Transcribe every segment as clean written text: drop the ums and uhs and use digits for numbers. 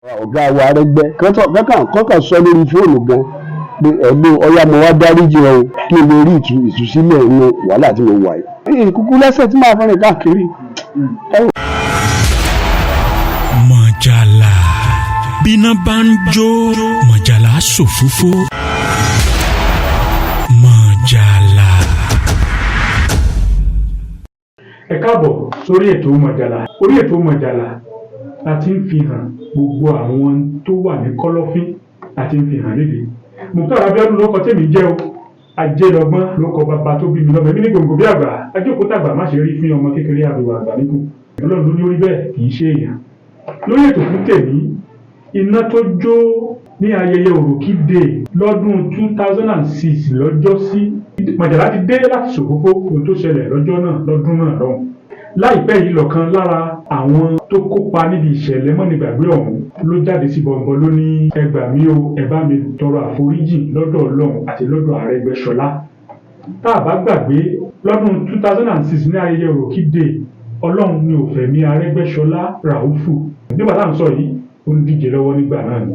ọ̀gá wa Arẹ́gbẹ́ kọ́kàn sọ lórí fóònù gan pé ẹ̀gbọ́n ọ̀yá mo wá dáríjì ọ kí n lè rí ìtúsílẹ̀ inú wàhálà tí mo wà yìí. Ìkúkú lẹ́sẹ̀ tí màá fẹ́ràn káàkiri. Mọ̀jàlá bíná bá ń jó mọ̀jàlá ṣòfófó. Mọ̀jàlá. Ẹ káàbọ̀ sórí ètò Mọ̀jàlá. Orí ètò Mọ̀jàlá la ti ń fi hàn gbogbo àwọn tó wà ní kọ́lọ́fín àti ń fi hàn lédè. Mùkútàr Abíọ́dún ló kọ tèmi jẹ́ o. Ajélọgbọ́n ló kọ bàbá tó bí mi lọ́mọ. Èmi ní gbòǹgbò bí àgbà. Ajókòó tàgbà má ṣe rí fún ọmọ kékeré àbẹ̀wò àgbà níkù. Ọlọ́run ló ní orí bẹ́ẹ̀ kì í ṣe èèyàn. Lórí ètò fún tèmi, iná tó jó ní ayẹyẹ Òròkìdè lọ́dún 2006 lọ́jọ́sí. Mọ̀jàlá ti dé láti ṣòfófó ohun tó ṣẹlẹ̀ lọ́jọ́ náà lọ́dún náà lọ́hùn. Láìpẹ́ yìí lọ́̀kan lára àwọn tó kópa níbi ìṣẹ̀lẹ̀ mọ́nìgbàgbé ọ̀hún ló jáde sí bọ̀m̀bọ̀ ló ní ẹ gbà mí o, ẹ bá mi tọrọ àforíjì lọ́dọ̀ Ọlọ́run àti lọ́dọ̀ Arẹ́gbẹ́ṣọlá. Tá a bá gbàgbé lọ́dún 2006 ní ayẹyẹ Òròkìdè, Ọlọ́run ni ò fẹ̀mí Arẹ́gbẹ́ṣọlá Ràúfù. Nígbà tá à ń sọ yìí ó ń díje lọ́wọ́ nígbà náà ni.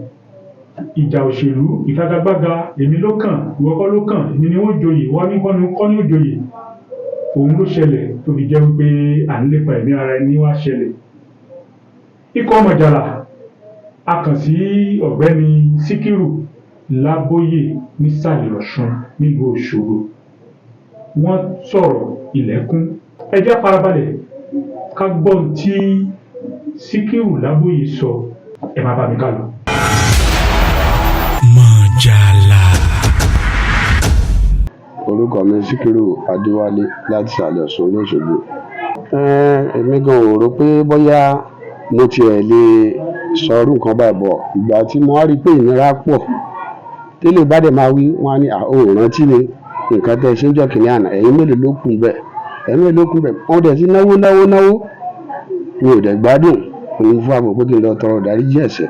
Ìjà òṣèlú, ìfagagbága, èmi ló kàn, ìwọ kọ́ ló kàn, èmi ni ó joyè, wọ́n ní kọ́ ní ó joyè. Òun ló ṣẹlẹ̀ tó fi jẹ́ wípé à ń lépa ẹ̀mí ara ẹni wá ṣẹlẹ̀. Ikọ̀ Mọ̀jàlá a kàn sí ọ̀gbẹ́ni Síkírù Lábóyè nísàlẹ̀ Ọ̀ṣun nílùú Òṣogbo. Wọ́n sọ̀rọ̀ ilẹ̀kùn. Ẹ jẹ́ farabalẹ̀ ká gbọ́ tí Síkírù Lábóyè sọ. Ẹ máa bá mi ká lọ. Mọ̀jàlá. Orúkọ mi Síkírù Adéwálé láti ìsàlẹ̀ Ọ̀ṣun l'Óṣogbo. Èmi gan ò rò pé bóyá mo tiẹ̀ lè sọrú nǹkan báyìí bọ̀. Ìgbà tí mo wá rí pé ìnira pọ̀ tẹ́lẹ̀ bá dẹ̀ máa wí wọ́n á ní rántí ni nǹkan tẹ́ ẹ ṣe ń jọ́ kìnìún àná ẹ̀yin mélòó ló kù bẹ́ẹ̀ ẹ̀yin mélòó ló kù bẹ́ẹ̀ wọ́n dẹ̀ sí náwó mi ò dẹ̀ gbádùn òun fún àpò pé kí n lọ tọrọ ìdáríjì ẹ̀ṣẹ̀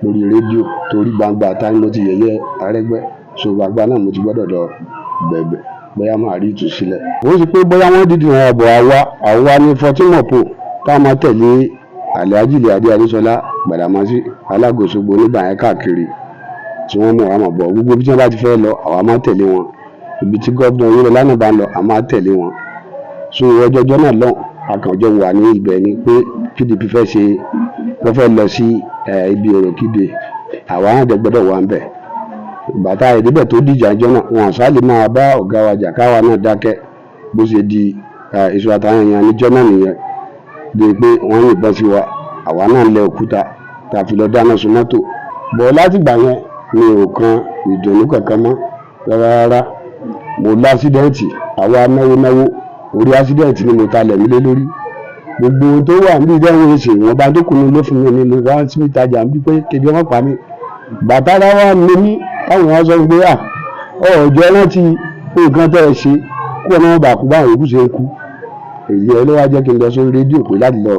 lórí rédíò torí gbangba ta ni mo ti yẹ̀yẹ́ Arẹ́gbẹ́ so gbangba náà mo ti gbọ́dọ̀ lọ bẹ̀bẹ̀ bóyá máa rí ìtúsílẹ̀. Ó sì pé bóyá wọ́n dídì wọn ọ̀bọ̀ àwa ní 14 mọ̀pò tá a máa tẹ̀lé Alhaji Adéṣọlá Gbàdámọ́sí Alága Òṣogbo nígbà yẹn káàkiri tí wọ́n mú àwọn ọ̀bọ̀ gbogbo bí wọ́n bá ti fẹ́ lọ àwa máa tẹ̀lé wọn ibi tí gómìnà Oyèlọ́lá náà bá ń lọ a máa tẹ̀lé wọn. So ọjọ́jọ́ náà lọ akànjọ́ wà ní ibẹ̀ ni pé PDP wọ́n fẹ́ lọ sí ibi Òròkìdè àwa náà dẹ̀ gbọ́dọ̀ wà ń bẹ̀. Bàtà ìdíbẹ̀ tó dìjà jọ náà wọn àṣà lè máa bá ọ̀gá wa jà káwa náà dákẹ́ bó ṣe di iṣu àtàwọn èèyàn níjọ́ náà nìyẹn di pé wọ́n yìnbọn sí wa àwa náà lẹ òkúta tá a fi lọ dáná sun mọ́tò. Bọ̀ látìgbà yẹn mi ò kan ìdùnnú kankan mọ́ rárá. Mo lásídẹ̀ǹtì àwa náwó orí ásídẹ̀ǹtì ni mo talẹ̀ mí lé lórí. Gbogbo ohun tó wà níbi ìdẹ́wọ̀n èsì wọn bá tó kùnú ló fún mi nínú wá sí ìtajà ń bí pé kébí wọn pa mí. Bàtà rárá ni mí táwọn wọn sọ pé ọjọ́ rántí nǹkan tẹ́ ẹ ṣe kó ọmọ bá kú báwọn yòókù ṣe ń kú. Èyí ẹ ló wá jẹ́ kí n lọ sórí rédíò pé láti lọ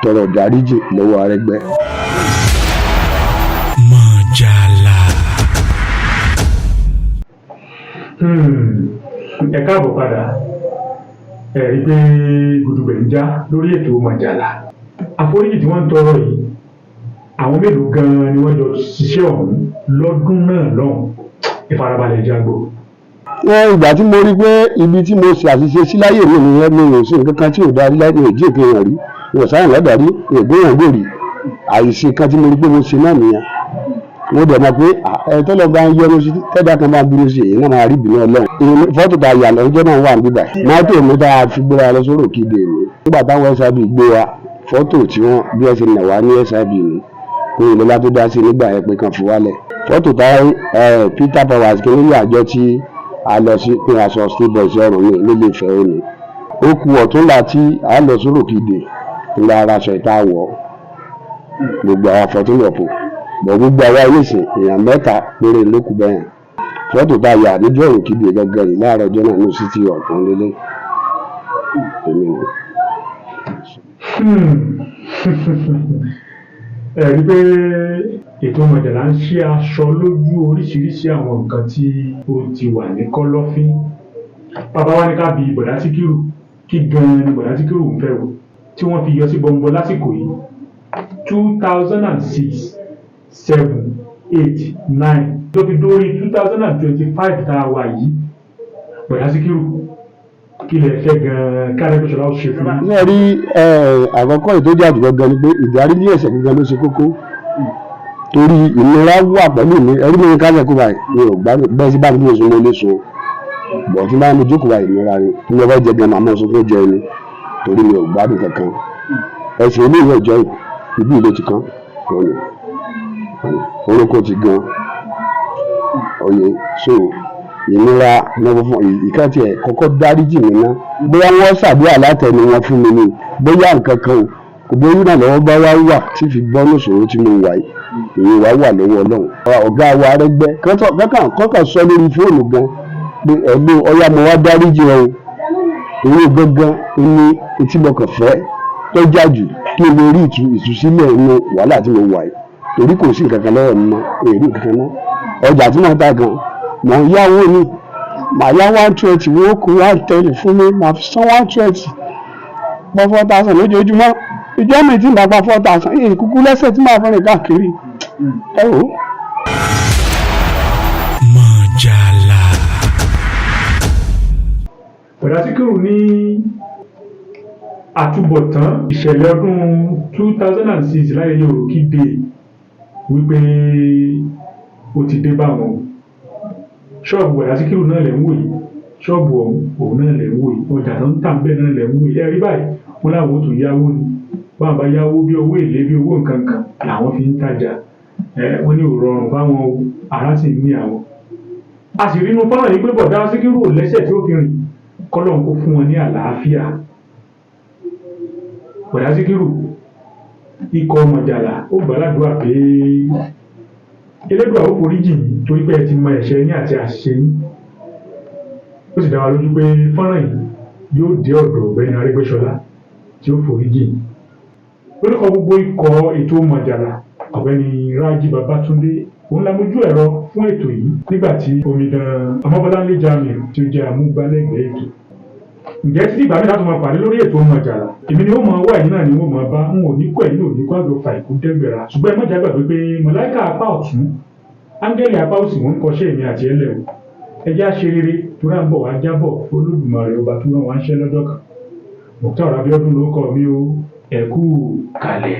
tọrọ ìdáríjì lọ́wọ́ Arẹ́gbẹ́. Mọ̀jàlá. Ẹ káàbọ̀ padà. Ẹ rí pé gudugbẹ̀ ń já lórí ètò Mọ̀jàlá. Àforíjì tí wọ́n ń tọrọ yìí àwọn mélòó gan-an ni wọ́n jọ ṣiṣẹ́ ọ̀hún lọ́dún náà lọ́hùn. Ìfarabalẹ̀ jágbó. Ìgbà tí mo rí pé ibi tí mo ṣe àṣìṣe sí láyé mi nìyẹn mi ò sí nǹkan kan tí ò darí láì ní èjì ìpínyàn rí mi ò sáyẹn lọ́dàrí mi ò gbéyàn gbòòrì àìsí kan tí mo rí pé mo ṣe náà nìyẹn. Mo dẹ̀ mọ̀ pé tọ́lọ́ bá ń yọnu sí tẹ́dá kan bá bínú sí èyí náà máa rí ìbínú Ọlọ́run. Fọ́tò tá a yà lọ́jọ́ náà wà níbà mọ́tò mi tá a fi gbéra lọ sórí Òkìdè mi. Nígbà táwọn SIB gbé wa fọ́tò tí wọ́n bí ẹ ṣe nà wá ní SIB mi kó Ìlọ́lá tó dá sí nígbà yẹn pé kan fi wálẹ̀. Fọ́tò táwọn Peter Powers kí nílé àjọ tí a lọ sí pé aṣọ steel boys ọrùn mi nílé ìfẹ́ òní. Ó ku ọ̀túnla tí a lọ sórí Òkìdè ńlá ara aṣọ ìta wọ̀ gbogbo àwọn fọ́tòlọ́pù bọ̀ gbogbo àwa iléeṣẹ́ èèyàn 3 péré ló kù bẹ́yẹn. Fọ́tò tá a yà níjọ́ Òròkìdè gẹ́gẹ́ yìí láàárọ̀ ọjọ́ náà ní city ọ̀tún lélẹ̀ èmi ni. Ẹ rí pé ètò Mọ̀jàlá ń ṣe aṣọ lójú oríṣiríṣi àwọn nǹkan tí ó ti wà ní kọ́lọ́fín. Bàbá wa ní ká bi Bọ̀dá Síkírù kí gan-an ni Bọ̀dá Síkírù ń fẹ́ o tí wọ́n fi yọ sí bọ̀m̀bọ̀ lásìkò yìí. 2006, 7, 8, 9 tó fi dórí 2025 tá a wà yìí Bọ̀dá Síkírù kí lè fẹ́ gan-an k'Arẹ́gbẹ́ṣọlá ó ṣe fún mi. ní rí àkọ́kọ́ ìtọ́jú àdúgbò gan ni pé ìdáríjì ẹ̀ṣẹ̀ gangan ló ṣe kókó torí ìnira wà pẹ̀lú mi ẹ̀rí mi ká lẹ́kọ̀ọ́ báyìí mi ò gbádùn bẹ́ẹ̀ sí báyìí mi ò sún mọ́ ilé sun bọ̀ tí bá mi jókòó báyìí ìnira ni tí mo bá jẹ gan màmá sọ fún jẹ ni torí mi ò gbádùn kankan ẹ̀sìn ilé ìwé ìjọ ìbí ìlú ti kán orúkọ ti gan oyè so ìnira ìkan tiẹ̀ kọ́kọ́ dáríjì mi ná bóyá wọ́n ṣàdúrà látẹnu wọn fún mi ni bóyá nǹkan kan o kò bóyá náà lọ́wọ́ bá wá wà tí fi gbọ́ nìṣòro tí mo wà yìí èyí wá wà lọ́wọ́ Ọlọ́run ọ̀gá wa Arẹ́gbẹ́ kọ́kàn sọ lórí fóònù gan pé ẹ̀gbọ́n ọyá mo wá dáríjì ọ èyí gangan ní etí mọ̀kàn fẹ́ tó jájú kí n lè rí ìtúsílẹ̀ inú wàhálà tí mo wà yìí torí kò sí nǹkan kan lọ́wọ́ mi mọ́ èrí nǹkan kan náà ọjà tí mo ta gan mọ̀ ń yáwó ni màá yá 120 wọ́n kó 110 fún mi màá fi san 120 pọ̀ 4,000 lójoojúmọ́ ìjọ mi tí màá pa 4,000 èyí kúkú lẹ́sẹ̀ tí màá fẹ́ràn káàkiri ẹ wò ó. Mọ̀jàlá. Bọ̀dá Síkírù ní àtúbọ̀tán ìṣẹ̀lẹ̀ ọdún 2006 láyé Òròkìdé wípé ó ti dé bá wọn ṣọ́ọ̀bù Bọ̀dá Síkírù náà lẹ̀ ń wò yìí ṣọ́ọ̀bù òun náà lẹ̀ ń wò yìí ọjà tó ń tà bẹ́ẹ̀ náà lẹ̀ ń wò yìí ẹ̀rí báyìí wọn láwọn tó yáwó ni wọn bá yáwó bí owó èlé bí owó nǹkan kan làwọn fi ń tajà wọn ní ò rọrùn báwọn ará sì ní àwọn. a sì rí inú fọ́nrán yìí pé Bọ̀dá Síkírù ò lẹ́sẹ̀ tí ó fi rìn kọ́lọ́n kó fún wọn ní àlàáfíà. Bọ̀dá Síkírù ikọ̀ Mọ̀jàlá ó gbàládùá pé Elédùà ó foríjì yín torí pé ẹ ti mọ ẹ̀ṣẹ̀ yín àti àṣìṣe yín ó sì dá wa lójú pé fọ́nrán yìí yóò dé ọ̀dọ̀ ọ̀gbẹ́ni Arẹ́gbẹ́ṣọlá tí ó foríjì yín. lórúkọ gbogbo ikọ̀ ètò Mọ̀jàlá ọ̀gbẹ́ni Rájí Babátúndé òun la mójú ẹ̀rọ fún ètò yìí nígbà tí omidan Ọmọbọ́láńlé Jamiu tí ó jẹ́ amúgbálẹ́gbẹ̀ẹ́ ètò. ǹjẹ́ títí ìgbà mi láti máa pàdé lórí ètò Mọ̀jàlá èmi ni ó mọ wá ẹ̀yin náà ni wọ́n máa bá ń ò ní kọ́ ẹ̀yin ò ní kọ́ àjọ fà ìkú dẹ́gbẹ̀rà ṣùgbọ́n ẹ má jágbà pé màláíkà apá ọ̀tún áńgẹ́lì apá òsì wọn ń kọṣẹ́ èmi àti ẹlẹ́ o ẹ jẹ́ á ṣe rere tó rà ń bọ̀ wá jábọ̀ Olódùmarè ọba tó rán wá ń ṣẹ́ lọ́jọ́ kan Muktar Abíọ́dún ló kọ́ mi o ẹ kú kalẹ̀.